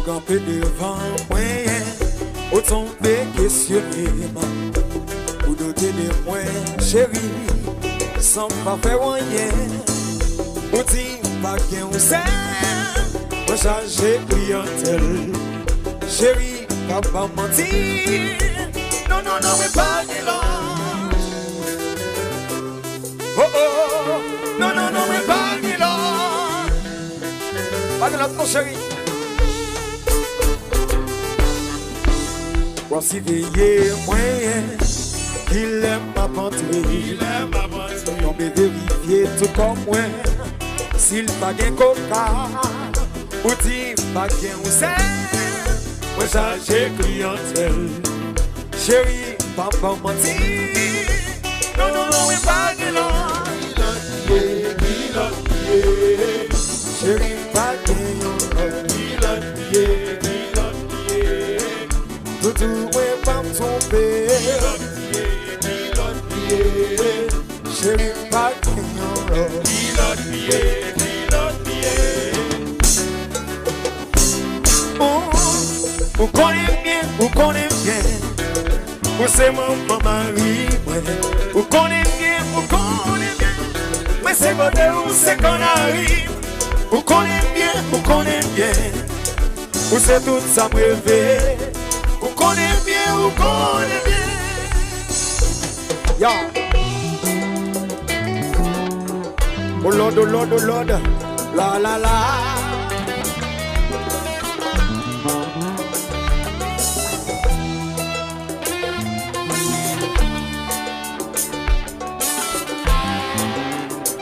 camper devant moi, au tomber questionner, ou doter de moi, chérie, sans pas faire rien, ou dire pas qu'un ou c'est, moi charger clientèle, chérie, pas mentir, non, non, non, mais pas de l'ange, oh, oh, non, non, non, mais pas de l'ange, pas de l'autre, mon chéri. Voici veiller moyen qu'il aime ma panterie. Non mais vérifier tout comme moi. S'il pas gain coca ou dit pas gain ou c'est, moi j'ai clientèle. Chérie, papa mentir. Non, non, non, mais pas de l'an. Chérie, pas gain. Tout est pas tombé. Chérie, pas vous connaissez bien, vous connaissez bien. Vous c'est mon mari, vous connaissez bien, vous connaissez bien. Mais c'est votre où c'est qu'on arrive. Vous connaissez bien, vous connaissez bien. Vous c'est tout ça rêvé. Vous connaissez bien, vous connaissez bien. Yeah. Oh Lord, oh Lord, oh Lord. La la la.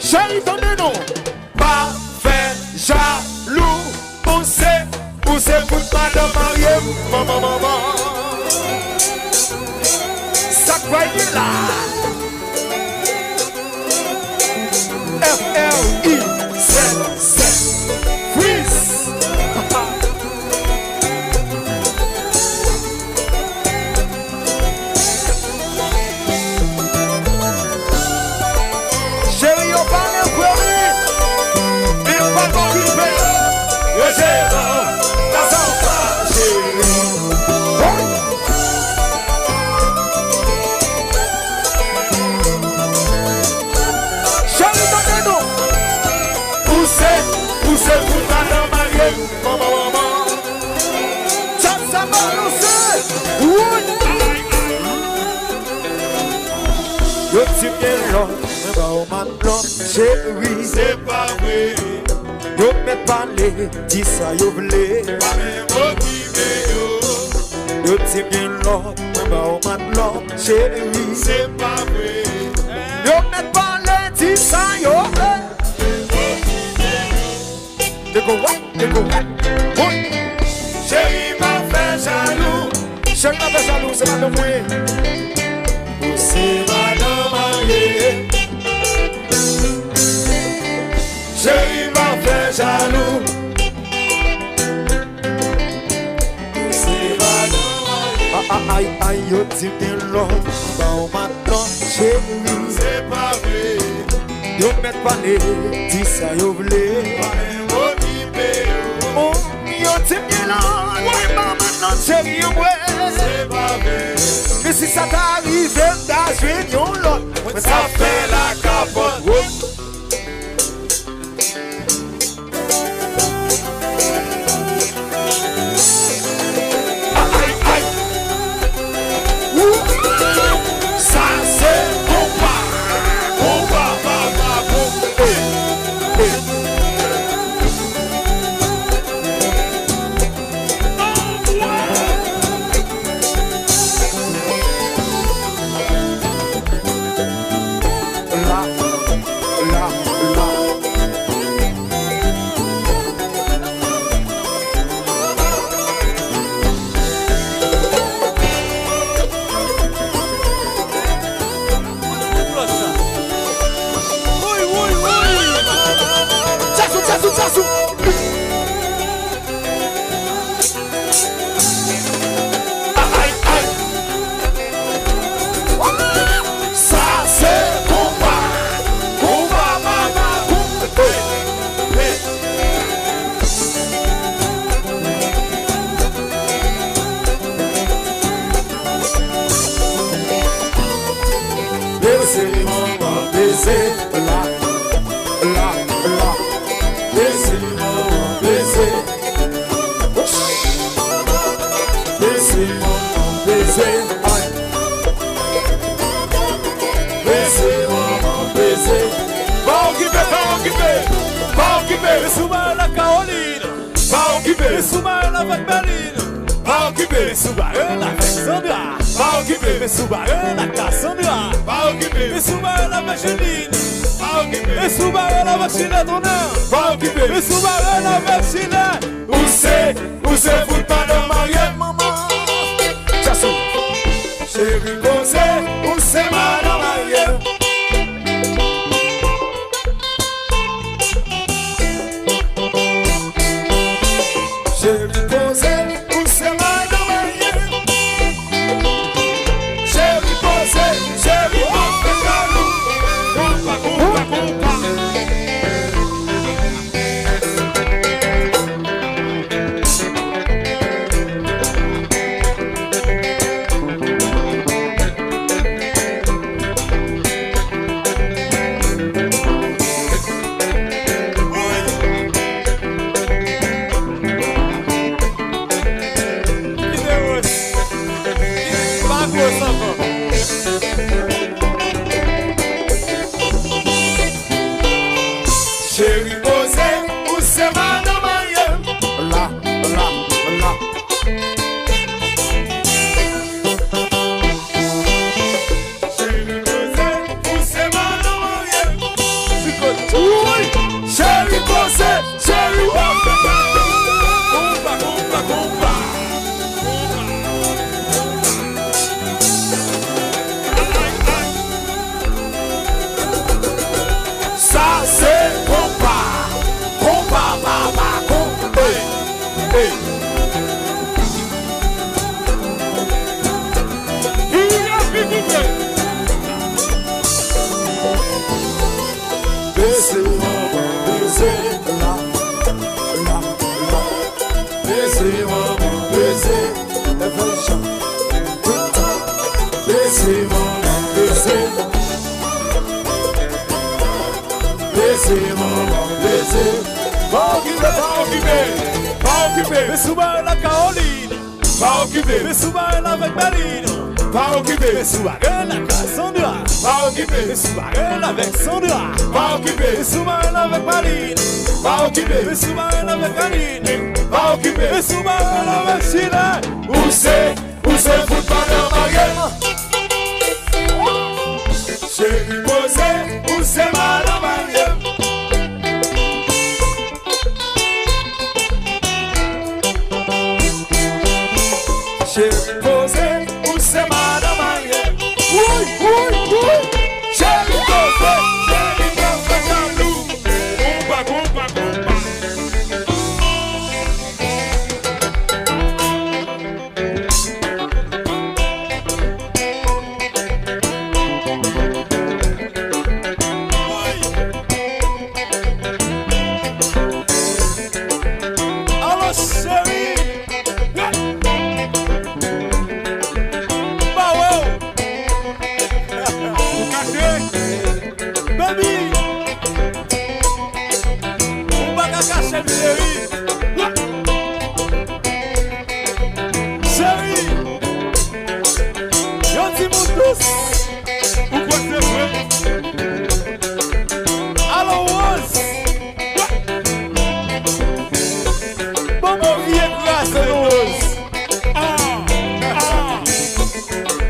Chérie, donnez-nous. Pas fait jaloux. Poussez pour madame mariée. Maman, maman. Ça croit là. F-R-I-Z-Z. Freeze. Chérie, on parle un peu. Mais pas t'occuper. Je sais pas. La sansa, chérie. Chérie, donnez-nous. Poussez pour madame mariée. Maman, maman. Ça va nous faire. Oui. Yo t'y bien là. Mais bah, on m'a blanc. Chérie, c'est pas vrai. Yo m'est parlé, dis ça yo vle. Yo t'y bien là, mais bah on m'a blanc, chérie. C'est pas vrai. Yo m'est parlé, dis ça yo vle. They go what? Oui. Chérie m'a fait jaloux. Chérie m'a fait jaloux, c'est madame oui. C'est madame mariée. Chérie m'a fait jaloux. C'est madame. Aïe, aïe, yo t'y bien là. Bah on m'attend, chérie. C'est pas vrai. Yo m'est parlé, dis ça yo vle. Oh, yo t'y bien là. Oui, bah maintenant chérie yo ouais. C'est pas vrai. Mais si ça t'arrive, t'as joué yon lot. Mais ça fait la capote. occuper. Sous-marin avec Berlin. Pas occuper. Sous-marin avec Sandra. Pas occuper. Sous-marin avec Cassandra. Pas occuper. Sous-marin avec Jeline. Pas occuper. Sous-marin avec Chine d'honneur. Pas occuper. Sous-marin avec Chine. Où c'est foot pas de mariage, maman. Chassou. Chérie posé, où c'est madame mariée. Chérie posé, où c'est madame mariée. Chérie posé, chérie posé, jaloux. Compa, compa, compa. Chérie posé, où c'est madame mariée. Là, là, là. Chérie posé, où c'est madame mariée. Chérie posé, chérie posé. Compa, compa, compa. Ça c'est compa, compa, papa, compa. Hey, Baiser, maman, baiser, là, là, là. Baiser, maman, baiser, évolution, tout le temps. Baiser, maman, baiser. Baiser, maman, baiser. Pas occupé, pas occupé, pas occupé. Mais sous-marin la Caroline. Pas occupé, Mais sous-marin avec Berlin. pas occupé, Mais sous-marin avec Cassandra. pas occupé, Mais sous-marin avec Sandra. pas occupé, Mais sous-marin avec Berlin. pas occupé, Mais sous-marin avec Aline. pas occupé. Mais sous-marin avec Chine. Où c'est foot pas de mariée. Chérie posé, où c'est madame mariée. Chérie posé, où c'est madame mariée. Oui, oui, oui. Chérie posé, jaloux. Compa, compa, compa. Allô chérie. Bah ouais. Baby. On va cacher chérie. Chérie. Yo dis mon tous. Pourquoi c'est vrai? Allô Rose. Bon mon vieux grâce Rose.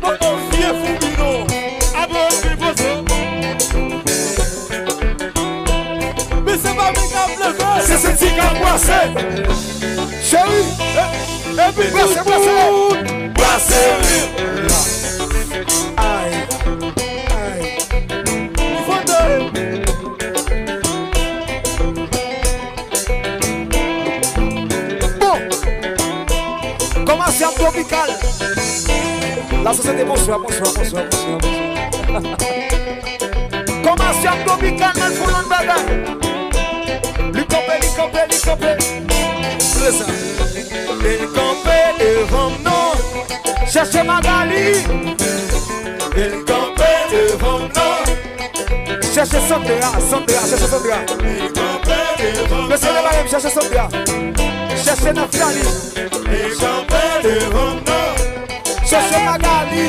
Bon mon vieux Foubino. Ah bon, c'est bon ça. Mais c'est pas mes câbles le C'est ce petit qui a boissé. Chérie, Et puis boissez, tout boissez. Boissez. Aïe, aïe. Il faut deux. Bon, commercial tropical. La société, bonsoir, bonsoir, bonsoir, bonsoir, bonsoir. Commercial tropical, mais pour l'on bagarre. L'icopé. C'est ça. L'icopé devant nous. Cherchez Magali. L'icopé devant nous. Cherchez Sandra, cherchez Sandra. L'icopé devant nous. Monsieur le Barème, cherchez Sandra. Cherchez Naftali. L'icopé devant nous. Cherchez Magali.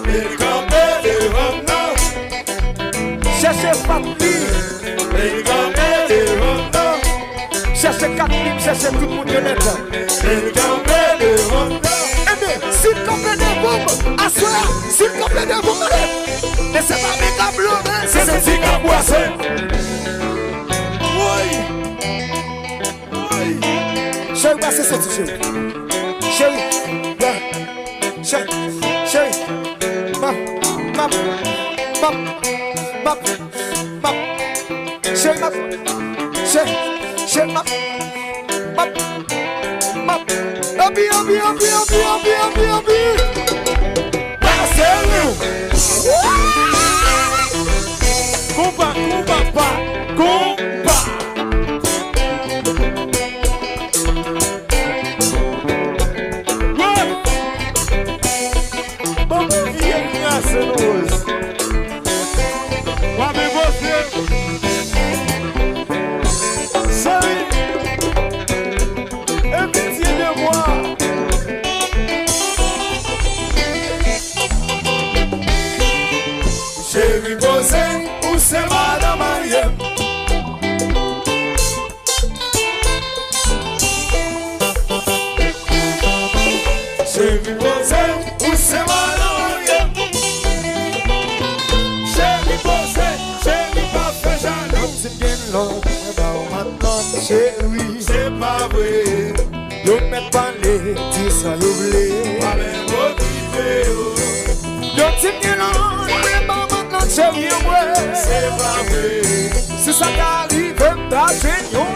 L'icopé devant nous. Cherchez Fatli. L'icopé devant nous. chercher 4 lignes, chercher tout le monde de l'État. Le campé de Honda. Eh bien, s'il campé de boum, à soi, s'il campé de boum, mais c'est pas mes câbles, c'est ce petit caboissé. Oui. Oui. Chérie, bah, c'est ça, chérie. Chérie, yeah. Chérie, chérie, map, chérie, map, chérie, map, Abi. Combat. Bon, il y a une race, Chérie Bosé, où c'est Madame Ariel? Chérie Bosé, où c'est Madame Ariel? Chérie Bosé, chérie pas fait jamais. C'est bien l'autre, maintenant chérie, c'est pas vrai. Yo met pas les petits ça l'oublie. Pas les motivés. Yo t'es bien l'autre. Chérie, ouais, c'est pas vrai. Si ça t'arrive, t'as génial.